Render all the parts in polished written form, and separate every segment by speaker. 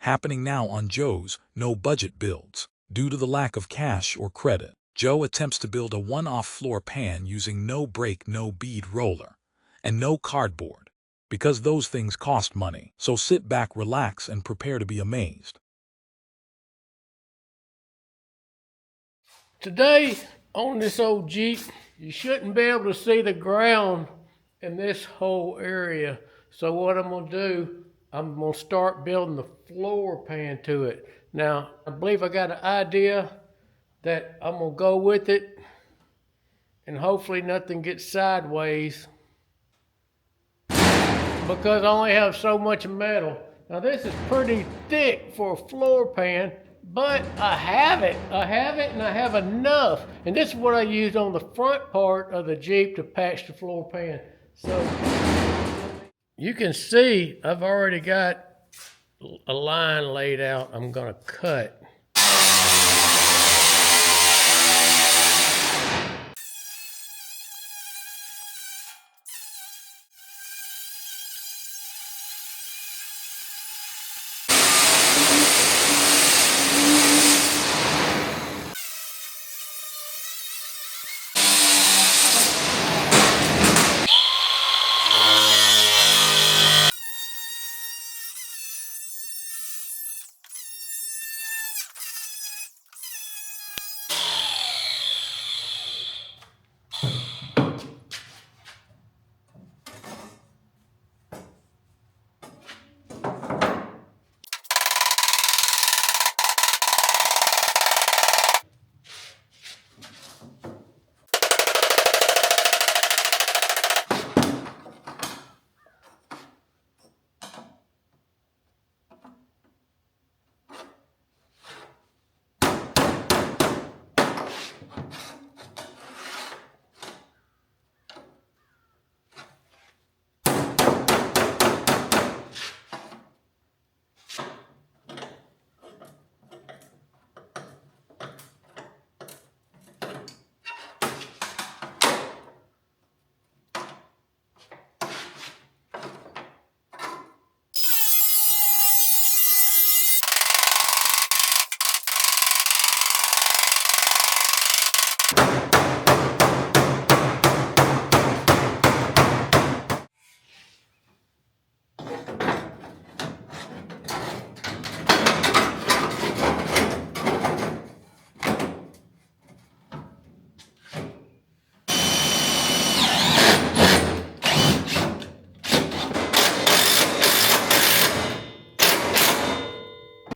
Speaker 1: happening now on Joe's no-budget builds. Due to the lack of cash or credit, Joe attempts to build a one-off floor pan using no break, no bead roller, and no cardboard, because those things cost money. So sit back, relax, and prepare to be amazed.
Speaker 2: Today, on this old Jeep, you shouldn't be able to see the ground in this whole area. So what I'm gonna do, I'm gonna start building the floor pan to it. Now, I believe I got an idea that I'm gonna go with it, and hopefully nothing gets sideways, because I only have so much metal. Now this is pretty thick for a floor pan, but I have it, and I have enough. And this is what I used on the front part of the Jeep to patch the floor pan. So you can see I've already got a line laid out I'm gonna cut.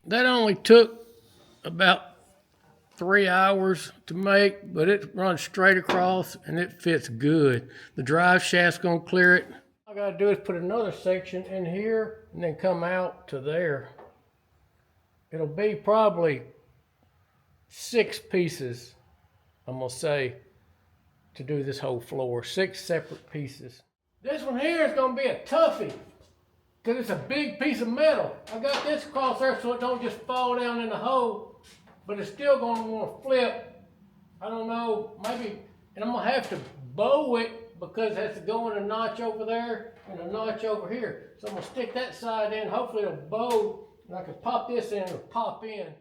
Speaker 2: That only took about 3 hours to make, but it runs straight across and it fits good. The drive shaft's gonna clear it. All I gotta do is put another section in here and then come out to there. It'll be probably 6 pieces, I'm gonna say, to do this whole floor. 6 separate pieces. This one here is gonna be a toughie, because it's a big piece of metal. I got this across there so it don't just fall down in the hole, but it's still gonna wanna flip. I don't know, maybe, and I'm gonna have to bow it because it has to go in a notch over there and a notch over here. So I'm gonna stick that side in, hopefully it'll bow, and I can pop this in and it'll pop in.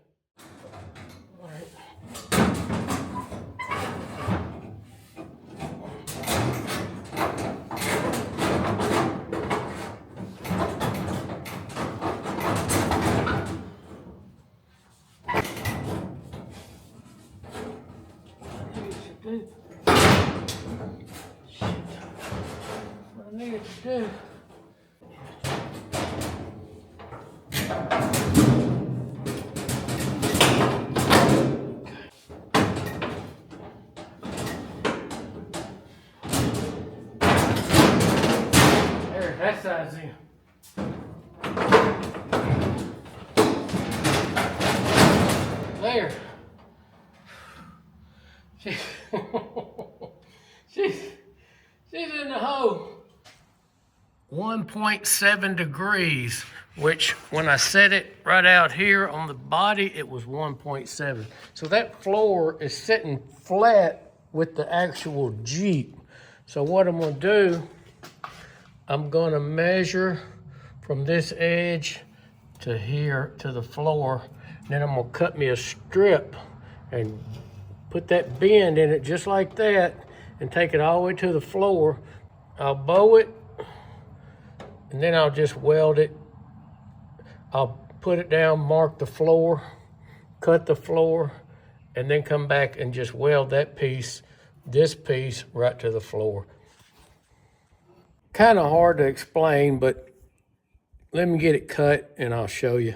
Speaker 2: All right. What I needed to do. There, that side's in. There. She's in the hole. 1.7 degrees, which when I set it right out here on the body, it was 1.7. So that floor is sitting flat with the actual Jeep. So what I'm gonna do, I'm gonna measure from this edge to here, to the floor. Then I'm gonna cut me a strip and put that bend in it just like that and take it all the way to the floor. I'll bow it and then I'll just weld it. I'll put it down, mark the floor, cut the floor, and then come back and just weld that piece, this piece, right to the floor. Kind of hard to explain, but let me get it cut and I'll show you.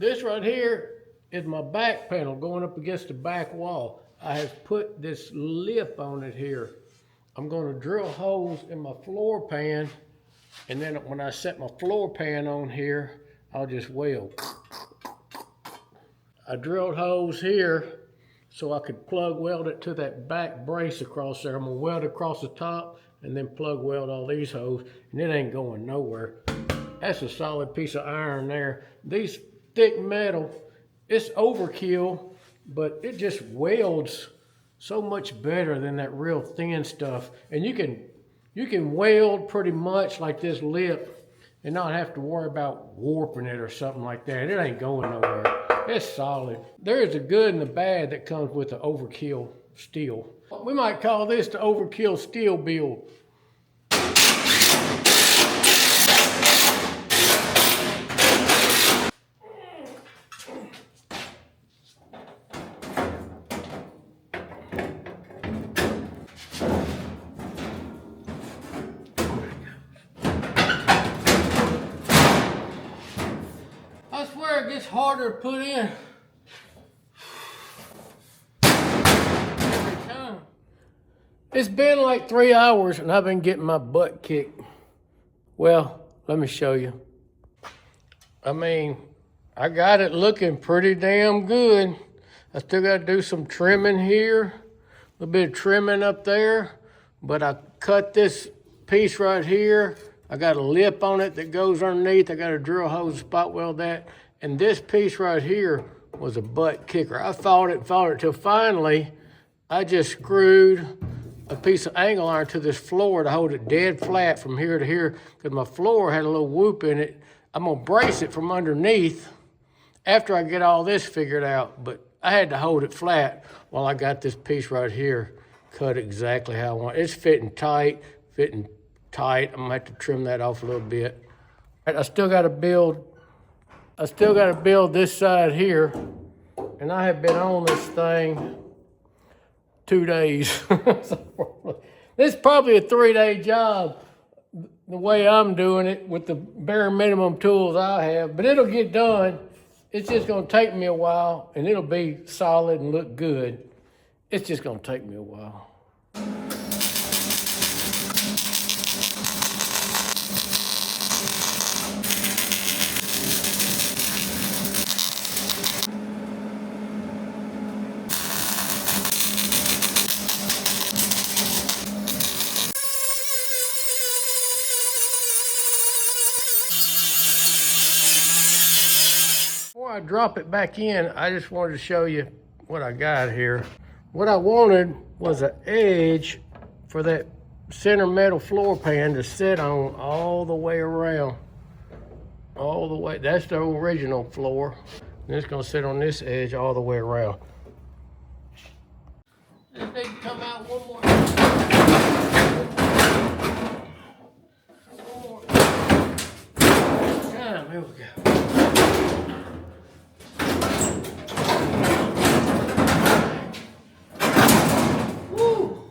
Speaker 2: This right here is my back panel going up against the back wall. I have put this lip on it here. I'm going to drill holes in my floor pan, and then when I set my floor pan on here, I'll just weld. I drilled holes here so I could plug weld it to that back brace across there. I'm gonna weld across the top and then plug weld all these holes, and it ain't going nowhere. That's a solid piece of iron there. These thick metal, it's overkill, but it just welds so much better than that real thin stuff. And you can weld pretty much like this lip and not have to worry about warping it or something like that. It ain't going nowhere. It's solid. There is a good and the bad that comes with the overkill steel. We might call this the overkill steel build. I swear it gets harder to put in every time. It's been like 3 hours and I've been getting my butt kicked. Well, let me show you. I mean, I got it looking pretty damn good. I still got to do some trimming here, a little bit of trimming up there, but I cut this piece right here. I got a lip on it that goes underneath. I got a drill hose to spot weld that. And this piece right here was a butt kicker. I fought it till finally I just screwed a piece of angle iron to this floor to hold it dead flat from here to here, because my floor had a little whoop in it. I'm gonna brace it from underneath after I get all this figured out, but I had to hold it flat while I got this piece right here cut exactly how I want. It's fitting tight. I'm gonna have to trim that off a little bit. I still gotta build this side here, and I have been on this thing 2 days. This is probably a 3-day job, the way I'm doing it with the bare minimum tools I have, but it'll get done. It's just gonna take me a while, and it'll be solid and look good. It's just gonna take me a while. Before I drop it back in, I just wanted to show you what I got here. What I wanted was an edge for that center metal floor pan to sit on all the way around. All the way, that's the original floor. And it's gonna sit on this edge all the way around. This needs to come out one more time. Here we go. Woo!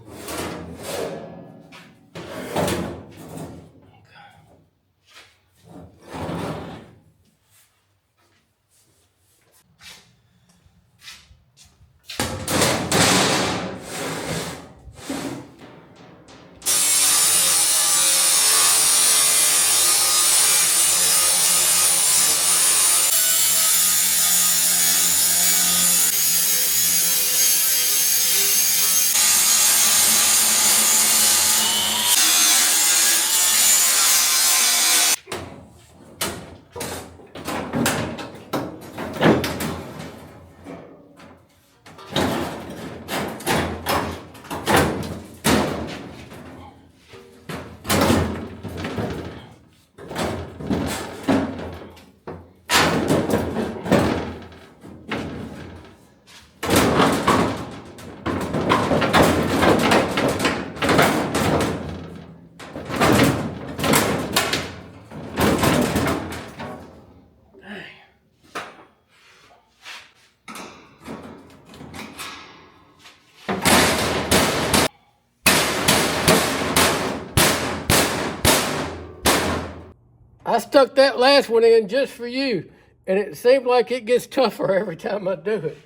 Speaker 2: I stuck that last one in just for you, and it seems like it gets tougher every time I do it.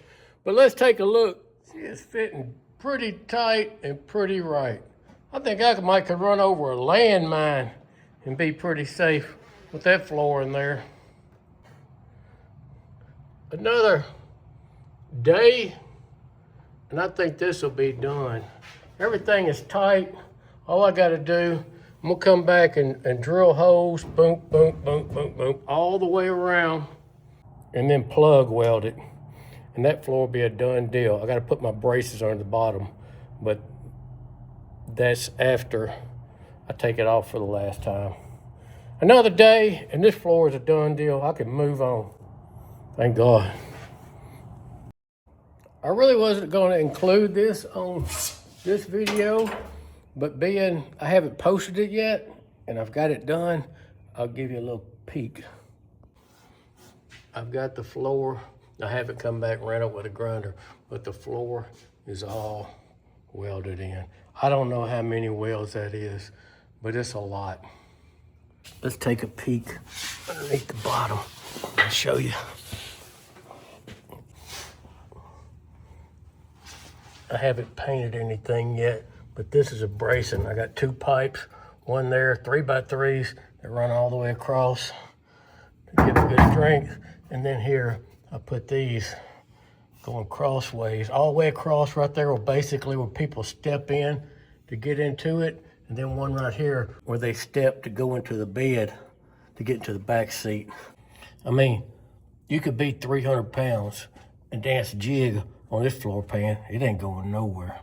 Speaker 2: But let's take a look. See, it's fitting pretty tight and pretty right. I think I might could run over a landmine and be pretty safe with that floor in there. Another day, and I think this will be done. Everything is tight. All I gotta do, I'm gonna come back and drill holes, boom, boom, boom, boom, boom, all the way around, and then plug weld it. And that floor will be a done deal. I gotta put my braces on the bottom, but that's after I take it off for the last time. Another day, and this floor is a done deal. I can move on. Thank God. I really wasn't going to include this on this video, but being I haven't posted it yet and I've got it done, I'll give you a little peek. I've got the floor. I haven't come back and ran it with a grinder, but the floor is all welded in. I don't know how many welds that is, but it's a lot. Let's take a peek underneath the bottom. I'll show you. I haven't painted anything yet, but this is a bracing. I got 2 pipes, one there, 3x3s that run all the way across to give it good strength. And then here, I put these going crossways, all the way across right there, basically where people step in to get into it. And then one right here where they step to go into the bed to get into the back seat. I mean, you could be 300 pounds and dance a jig on this floor pan. It ain't going nowhere.